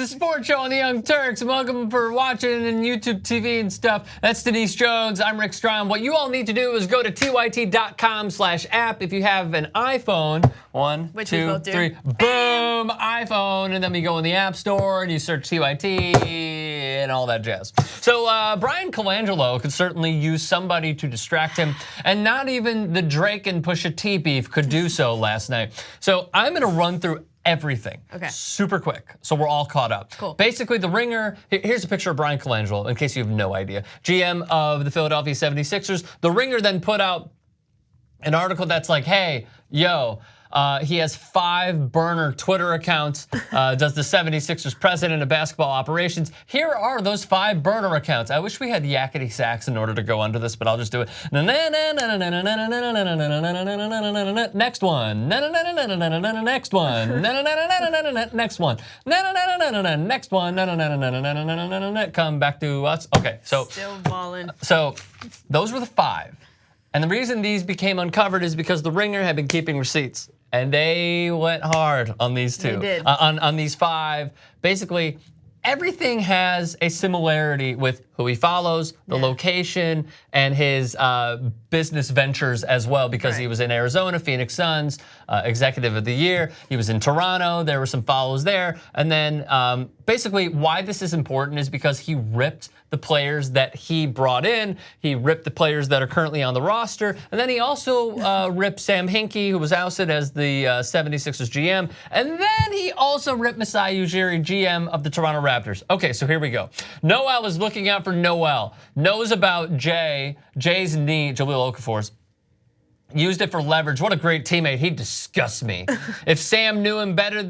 the sports show on the Young Turks. Welcome for watching and YouTube TV and stuff. That's Denise Jones. I'm Rick Strom. What you all need to do is go to tyt.com/app if you have an iPhone. One, Which two, three. Boom, iPhone. And then we go in the App Store and you search TYT and all that jazz. So Bryan Colangelo could certainly use somebody to distract him, and not even the Drake and Pusha T beef could do so last night. So I'm gonna run through everything super quick, so we're all caught up. Cool. Basically, the Ringer, here's a picture of Bryan Colangelo, in case you have no idea. GM of the Philadelphia 76ers. The Ringer then put out an article that's like, hey, yo, he has 5 burner Twitter accounts, does the 76ers president of basketball operations. Here are those 5 burner accounts. I wish we had yakety sax in order to go under this, but I'll just do it. Next one. Next one. Next one. Next one. Come back to us. Okay, so still balling. So those were the 5. And the reason these became uncovered is because the Ringer had been keeping receipts. And they went hard on these 2. They did. On these 5. Basically, everything has a similarity with who he follows, the location, and his business ventures as well, because he was in Arizona, Phoenix Suns, Executive of the Year. He was in Toronto, there were some follows there. And then basically why this is important is because he ripped the players that he brought in. He ripped the players that are currently on the roster. And then he also ripped Sam Hinkie, who was ousted as the 76ers GM. And then he also ripped Masai Ujiri, GM of the Toronto Raptors. Okay, so here we go. Noel is looking out for Noel. Knows about Jay's knee, Jahlil Okafor's. Used it for leverage. What a great teammate. He disgusts me. If Sam knew him better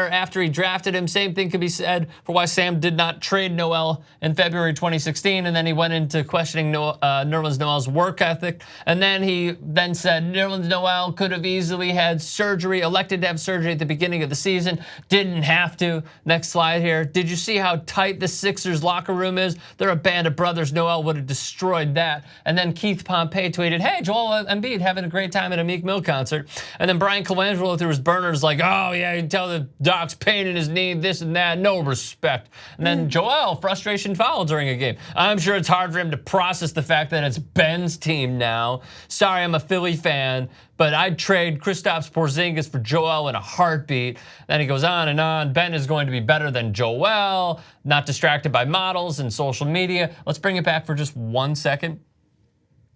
after he drafted him, same thing could be said for why Sam did not trade Noel in February 2016. And then he went into questioning Nerlens Noel's work ethic. And then he said Nerlens Noel could have easily had surgery, elected to have surgery at the beginning of the season. Didn't have to. Next slide here. Did you see how tight the Sixers locker room is? They're a band of brothers. Noel would have destroyed that. And then Keith Pompey tweeted, hey, Joel Embiid having a great time at a Meek Mill concert. And then Bryan Colangelo through his burners like, oh yeah, you can tell the doc's pain in his knee, this and that, no respect. And then Joel, frustration foul during a game. I'm sure it's hard for him to process the fact that it's Ben's team now. Sorry, I'm a Philly fan, but I'd trade Kristaps Porzingis for Joel in a heartbeat. Then he goes on and on. Ben is going to be better than Joel, not distracted by models and social media. Let's bring it back for just 1 second.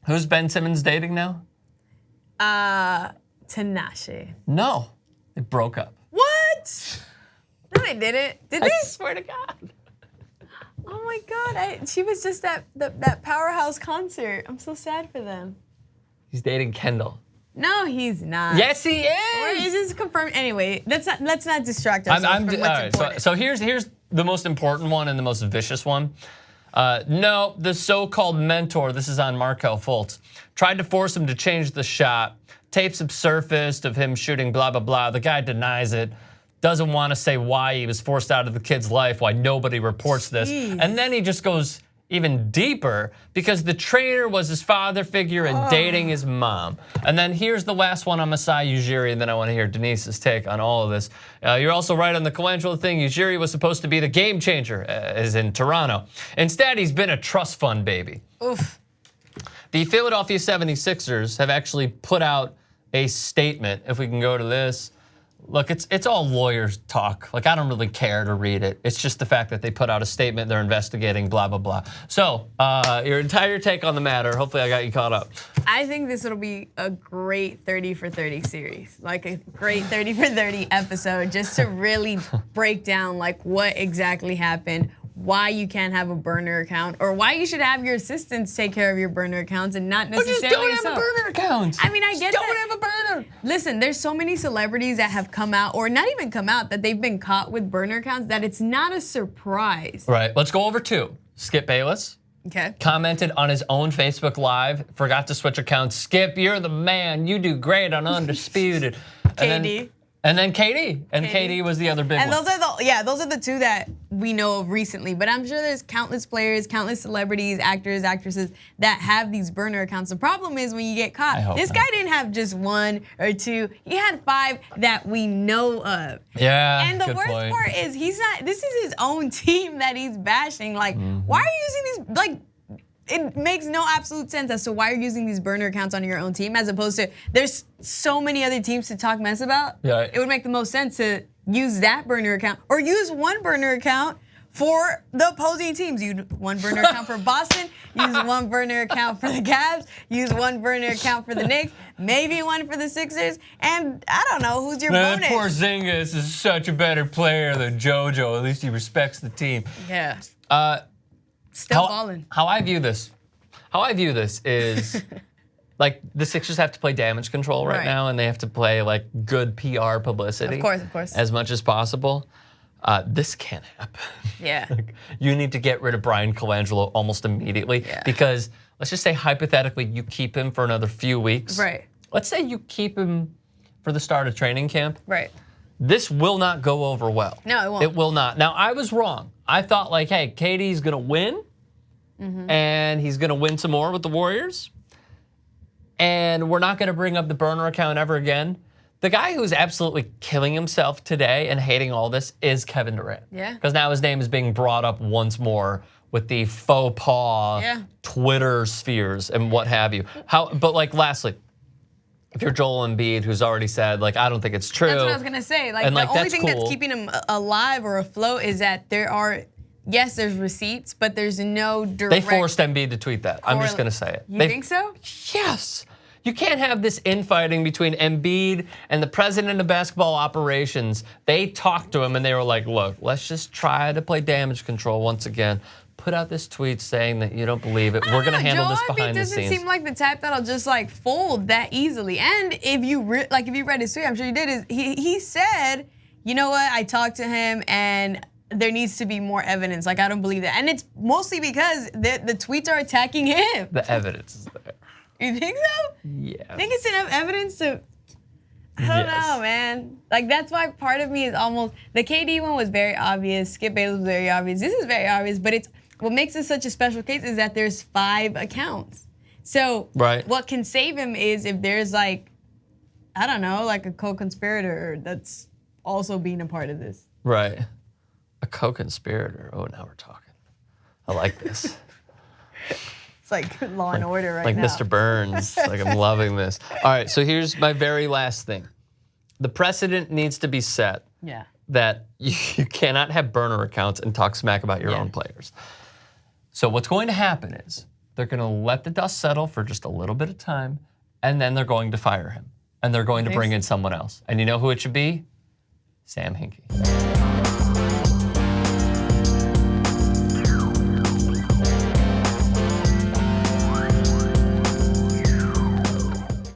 Who's Ben Simmons dating now? Tinashe. No, they broke up. What? No, they didn't. Did they? I swear to God. Oh my God! She was just at that Powerhouse concert. I'm so sad for them. He's dating Kendall. No, he's not. Yes, he is. Or is this confirmed? Anyway, let's not distract ourselves from what's important. So here's the most important one and the most vicious one. No, the so-called mentor, this is on Markelle Fultz, tried to force him to change the shot. Tapes have surfaced of him shooting blah, blah, blah. The guy denies it. Doesn't want to say why he was forced out of the kid's life, why nobody reports this. And then he just goes even deeper because the trainer was his father figure and dating his mom. And then here's the last one on Masai Ujiri, and then I want to hear Denise's take on all of this. You're also right on the Colangelo thing. Ujiri was supposed to be the game changer, as in Toronto. Instead, he's been a trust fund baby. Oof. The Philadelphia 76ers have actually put out a statement. If we can go to this. Look, it's all lawyers talk. Like, I don't really care to read it. It's just the fact that they put out a statement, they're investigating, blah, blah, blah. So, your entire take on the matter, hopefully I got you caught up. I think this will be a great 30 for 30 series. Like a great 30 for 30 episode, just to really break down like what exactly happened, why you can't have a burner account, or why you should have your assistants take care of your burner accounts and not necessarily just don't yourself. have a burner account. I mean, I get don't that. have a burner. Listen, there's so many celebrities that have come out, or not even come out, that they've been caught with burner accounts that it's not a surprise. Right, let's go over 2. Skip Bayless. Okay. Commented on his own Facebook Live, forgot to switch accounts. Skip, you're the man. You do great on Undisputed. KD. And then KD. And KD was the other big and one. Those are the two that we know of recently. But I'm sure there's countless players, countless celebrities, actors, actresses that have these burner accounts. The problem is when you get caught. This guy didn't have just 1 or 2. He had 5 that we know of. Yeah. And the worst part is this is his own team that he's bashing. Like, why are you using these, like, it makes no absolute sense as to why you're using these burner accounts on your own team as opposed to there's so many other teams to talk mess about. Yeah. It would make the most sense to use that burner account or use one burner account for the opposing teams. Use one burner account for Boston, use one burner account for the Cavs, use one burner account for the Knicks, maybe one for the Sixers, and I don't know who's your bonus. Poor Porzingis is such a better player than JoJo. At least he respects the team. Yeah. Still balling. How I view this is like the Sixers have to play damage control right now, and they have to play like good PR publicity. Of course. As much as possible. This can't happen. Yeah. Like, you need to get rid of Bryan Colangelo almost immediately because let's just say hypothetically you keep him for another few weeks. Right. Let's say you keep him for the start of training camp. Right. This will not go over well. No, it won't. It will not. Now, I was wrong. I thought like, hey, KD's gonna win, and he's gonna win some more with the Warriors, and we're not gonna bring up the burner account ever again. The guy who's absolutely killing himself today and hating all this is Kevin Durant. Yeah. Because now his name is being brought up once more with the faux pas Twitter spheres and what have you. But like, lastly, if you're Joel Embiid, who's already said, like, I don't think it's true. That's what I was gonna say. Like, the only thing that's keeping him alive or afloat is that there's receipts, but there's no direct. They forced Embiid to tweet that. I'm just gonna say it. You think so? Yes. You can't have this infighting between Embiid and the president of basketball operations. They talked to him and they were like, look, let's just try to play damage control once again. Put out this tweet saying that you don't believe it. We're gonna handle this behind the scenes. Joel Embiid doesn't seem like the type that'll just like fold that easily. And if you read his tweet, I'm sure you did. He said, you know what? I talked to him and there needs to be more evidence. Like, I don't believe that. And it's mostly because the tweets are attacking him. The evidence is there. You think so? Yeah. I think it's enough evidence to. I don't know, man. Like, that's why part of me is almost. The KD one was very obvious. Skip Bayless was very obvious. This is very obvious, but it's what makes this such a special case is that there's 5 accounts. So what can save him is if there's like, I don't know, like a co-conspirator that's also being a part of this. Right. A co-conspirator. Oh, now we're talking. I like this. It's like Law and Order right now. Like Mr. Burns. Like, I'm loving this. All right, so here's my very last thing. The precedent needs to be set that you cannot have burner accounts and talk smack about your own players. So what's going to happen is they're going to let the dust settle for just a little bit of time, and then they're going to fire him. And they're going to bring in someone else. And you know who it should be? Sam Hinkie.